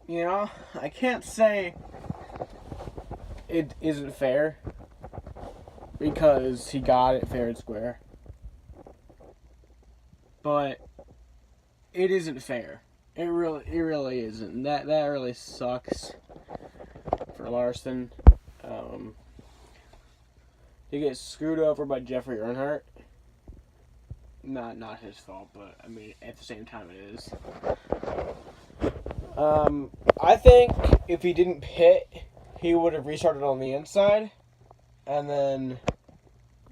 You know, I can't say it isn't fair because he got it fair and square. But it isn't fair. It really isn't. That really sucks for Larson. He gets screwed over by Jeffrey Earnhardt. Not his fault, but I mean at the same time it is. I think if he didn't pit, he would have restarted on the inside, and then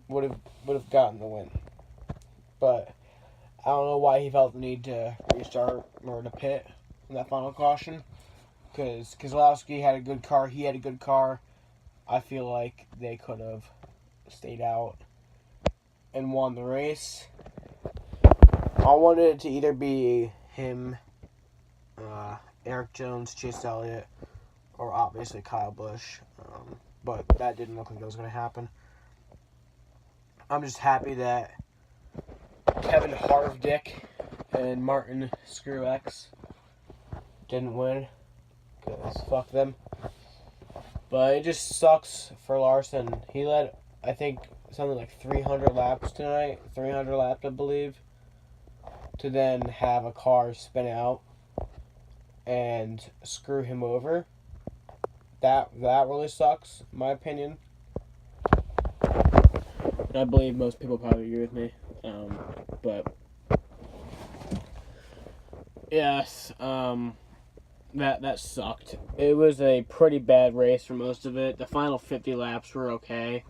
would have gotten the win. But I don't know why he felt the need to restart or to pit in that final caution. Because Keselowski had a good car, he had a good car. I feel like they could have stayed out and won the race. I wanted it to either be him, Eric Jones, Chase Elliott, or obviously Kyle Busch. But that didn't look like it was going to happen. I'm just happy that Kevin Harvick and Martin Truex didn't win. Because fuck them. But it just sucks for Larson. He led, I think, something like 300 laps tonight. 300 laps, I believe. To then have a car spin out and screw him over. That really sucks, in my opinion. And I believe most people probably agree with me. But yes, that sucked. It was a pretty bad race for most of it. The final 50 laps were okay.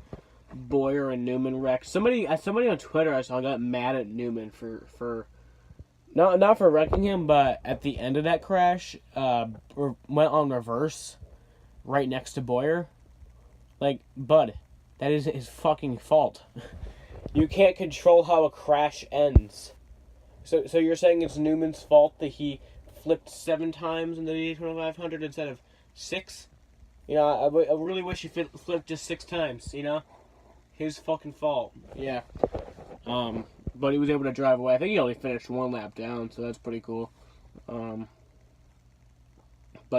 Boyer and Newman wrecked. Somebody on Twitter I saw got mad at Newman for not for wrecking him, but at the end of that crash, went on reverse right next to Boyer. Like, bud, that is his fucking fault. You can't control how a crash ends. So you're saying it's Newman's fault that he flipped 7 times in the Daytona 500 instead of 6? You know, I really wish he flipped just 6 times, you know? His fucking fault. Yeah. But he was able to drive away. I think he only finished 1 lap down, so that's pretty cool. But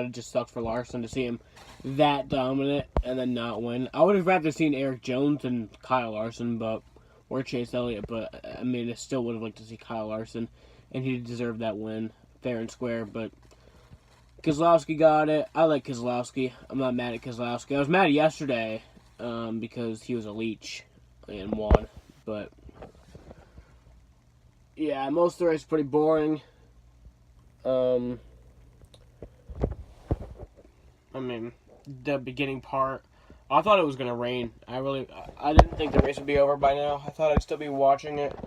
it just sucks for Larson to see him that dominant and then not win. I would have rather seen Eric Jones than Kyle Larson, or Chase Elliott, but I mean, I still would have liked to see Kyle Larson, and he deserved that win, fair and square. But Keselowski got it. I like Keselowski. I'm not mad at Keselowski. I was mad yesterday because he was a leech and won, but yeah, most of the race is pretty boring. I mean, the beginning part, I thought it was going to rain. I didn't think the race would be over by now. I thought I'd still be watching it.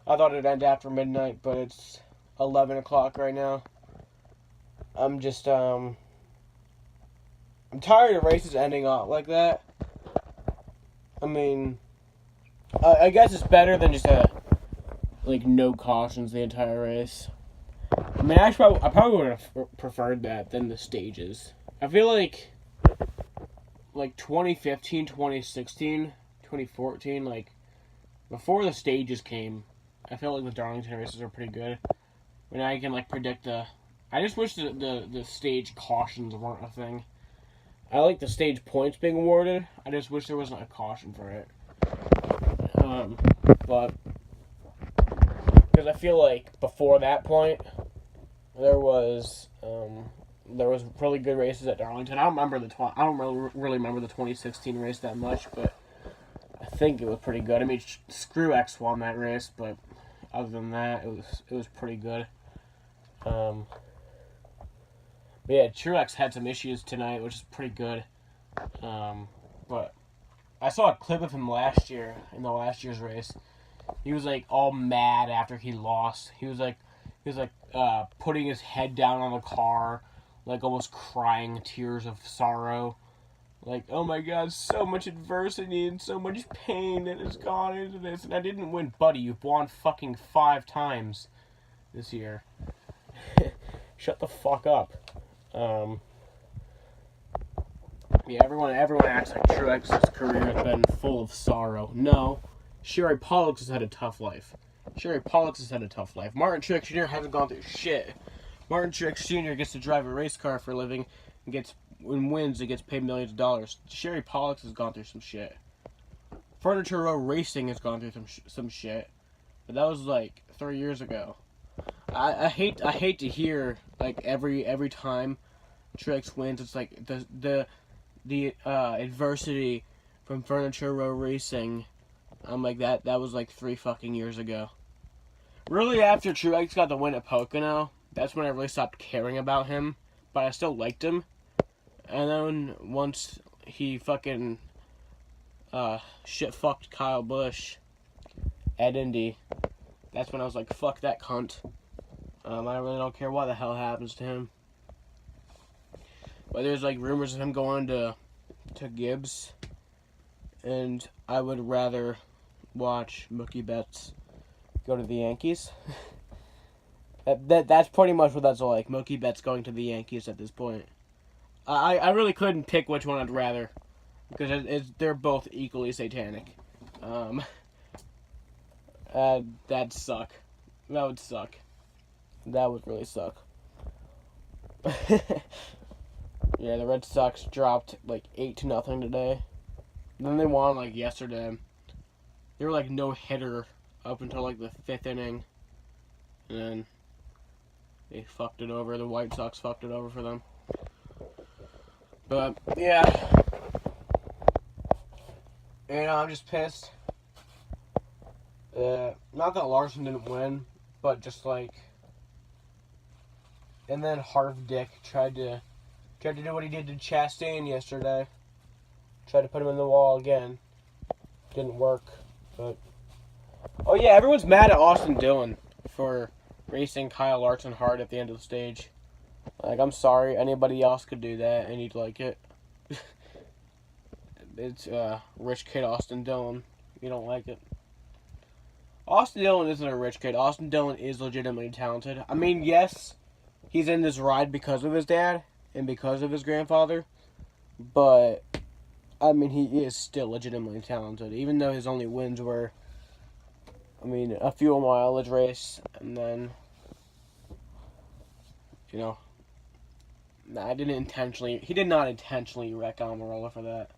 I thought it'd end after midnight, but it's 11 o'clock right now. I'm just, I'm tired of races ending off like that. I mean, I guess it's better than just no cautions the entire race. I mean, I probably would have preferred that than the stages. I feel like 2015, 2016, 2014, before the stages came, I felt like the Darlington races are pretty good. I mean, I can predict I just wish the stage cautions weren't a thing. I like the stage points being awarded. I just wish there wasn't a caution for it. But because I feel like before that point, there was really good races at Darlington. I don't really remember the 2016 race that much, but I think it was pretty good. I mean, Truex won that race, but other than that, it was pretty good. But yeah, Truex had some issues tonight, which is pretty good. But I saw a clip of him last year in the last year's race. He was all mad after he lost. He was putting his head down on the car, almost crying tears of sorrow. Oh my God, so much adversity and so much pain that has gone into this. And I didn't win, buddy. You've won fucking 5 times this year. Shut the fuck up. Yeah, everyone acts like Truex's career has been full of sorrow. No. Sherry Pollux has had a tough life. Martin Truex Jr. hasn't gone through shit. Martin Truex Jr. gets to drive a race car for a living and wins, he gets paid millions of dollars. Sherry Pollux has gone through some shit. Furniture Row Racing has gone through some shit. But that was like 3 years ago. I hate to hear like every time Truex wins, it's like the adversity from Furniture Row Racing. I'm like that was like 3 fucking years ago. Really, after Truex got the win at Pocono, that's when I really stopped caring about him. But I still liked him. And then once he fucking shit fucked Kyle Busch at Indy, that's when I was like, fuck that cunt. I really don't care what the hell happens to him. But there's like rumors of him going to Gibbs, and I would rather watch Mookie Betts go to the Yankees. That's pretty much what that's like. Mookie Betts going to the Yankees at this point. I really couldn't pick which one I'd rather, because they're both equally satanic. That'd suck. That would suck. That would really suck. Yeah, the Red Sox dropped like 8-0 today. And then they won like yesterday. They were like no hitter up until like the 5th inning, and then they fucked it over. The White Sox fucked it over for them. But yeah, I'm just pissed. Not that Larson didn't win, but just like, and then Harvick tried to do what he did to Chastain yesterday. Tried to put him in the wall again. Didn't work, but oh yeah, everyone's mad at Austin Dillon for racing Kyle Larson hard at the end of the stage. Like, I'm sorry, anybody else could do that and you'd like it. It's rich kid Austin Dillon. You don't like it. Austin Dillon isn't a rich kid. Austin Dillon is legitimately talented. I mean, yes, he's in this ride because of his dad and because of his grandfather, but I mean, he is still legitimately talented, even though his only wins were, I mean, a fuel mileage race, and then, you know, he did not intentionally wreck Almirola for that.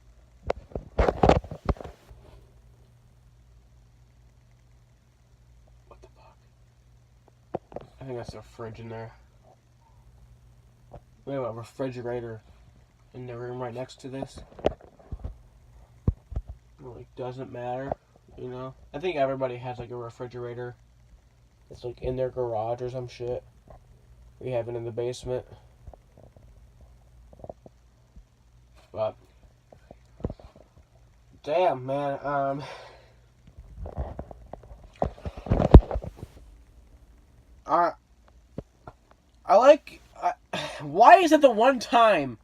What the fuck? I think that's a fridge in there. We have a refrigerator in the room right next to this. It like doesn't matter, you know. I think everybody has like a refrigerator. It's like in their garage or some shit. We have it in the basement. But damn, man. Why is it the one time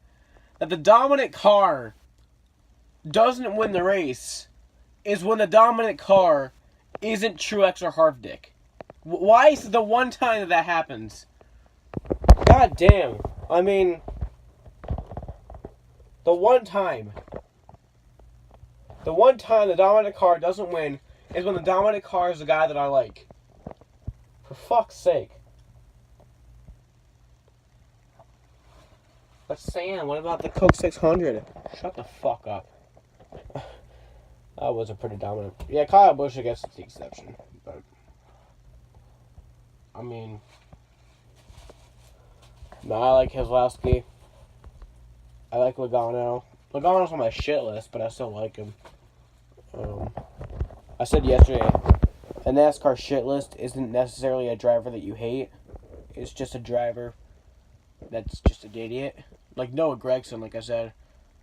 that the dominant car doesn't win the race is when the dominant car isn't Truex or Harvick? Why is it the one time that happens? God damn. I mean, the one time the dominant car doesn't win is when the dominant car is the guy that I like. For fuck's sake. But Sam, what about the Coke 600? Shut the fuck up. That was a pretty dominant. Yeah, Kyle Busch, I guess, is the exception. But, I mean, no, I like Keselowski. I like Logano. Logano's on my shit list, but I still like him. I said yesterday, a NASCAR shit list isn't necessarily a driver that you hate. It's just a driver that's just an idiot. Like Noah Gragson, like I said.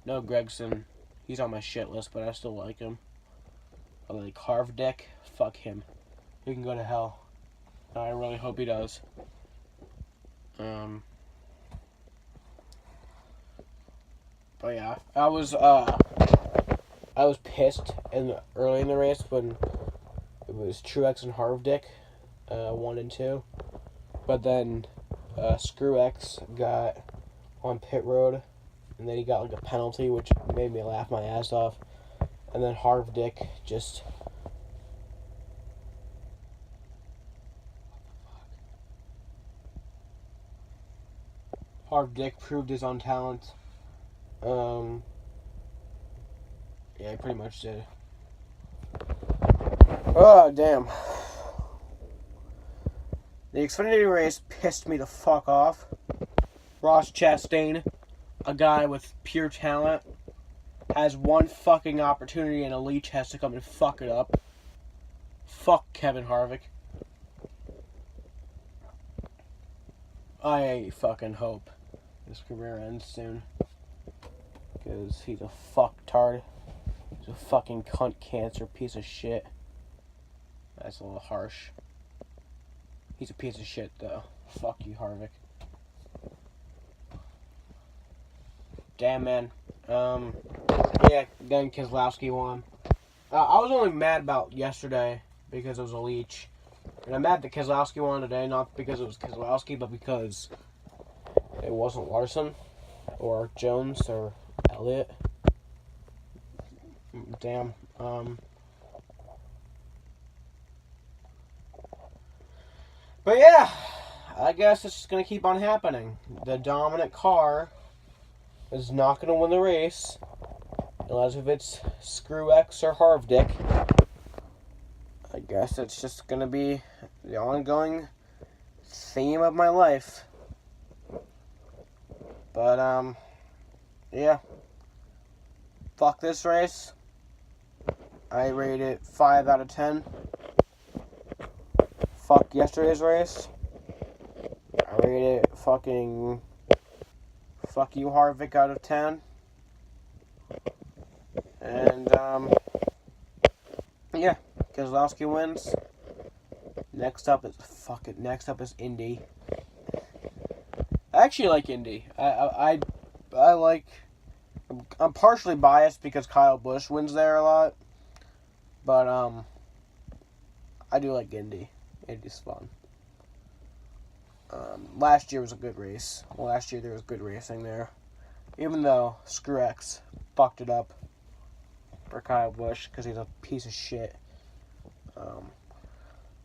Noah Gragson, he's on my shit list, but I still like him. I like Harvick, fuck him. He can go to hell. I really hope he does. But yeah, I was pissed early in the race when it was Truex and Harvick, 1 and 2. But then Screw-X got on pit road, and then he got like a penalty, which made me laugh my ass off. And then Harvick just... Harv Dick proved his own talent. Yeah, he pretty much did. Oh, damn. The Xfinity race pissed me the fuck off. Ross Chastain, a guy with pure talent, has one fucking opportunity and a leech has to come and fuck it up. Fuck Kevin Harvick. I fucking hope his career ends soon. Because he's a fucktard. He's a fucking cunt cancer piece of shit. That's a little harsh. He's a piece of shit, though. Fuck you, Harvick. Damn, man. Yeah, then Keselowski won. I was only mad about yesterday because it was a leech. And I'm mad that Keselowski won today, not because it was Keselowski, but because it wasn't Larson or Jones or Elliott. Damn. But yeah, I guess it's just going to keep on happening. The dominant car is not going to win the race unless if it's Screw X or Harv Dick. I guess it's just going to be the ongoing theme of my life. But, yeah. Fuck this race. I rate it 5 out of 10. Fuck yesterday's race. I rate it fucking... Fuck you, Harvick, out of 10. And, yeah. Keselowski wins. Next up is Indy. I actually like Indy. I like... I'm partially biased because Kyle Busch wins there a lot. But, I do like Indy. Indy's fun. Last year was a good race. Last year there was good racing there. Even though Screw X fucked it up for Kyle Busch because he's a piece of shit.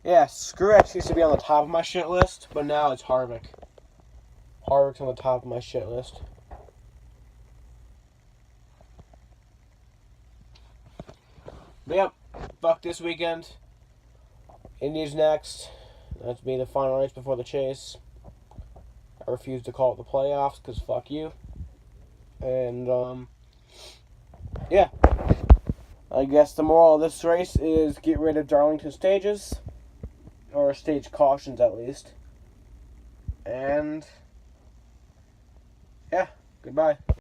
Yeah, Screw X used to be on the top of my shit list, but now it's Harvick. Harvick's on the top of my shit list. But yep, fuck this weekend. Indy's next. That's be the final race before the chase. I refuse to call it the playoffs because fuck you. And, yeah. I guess the moral of this race is get rid of Darlington stages. Or stage cautions, at least. And, yeah, goodbye.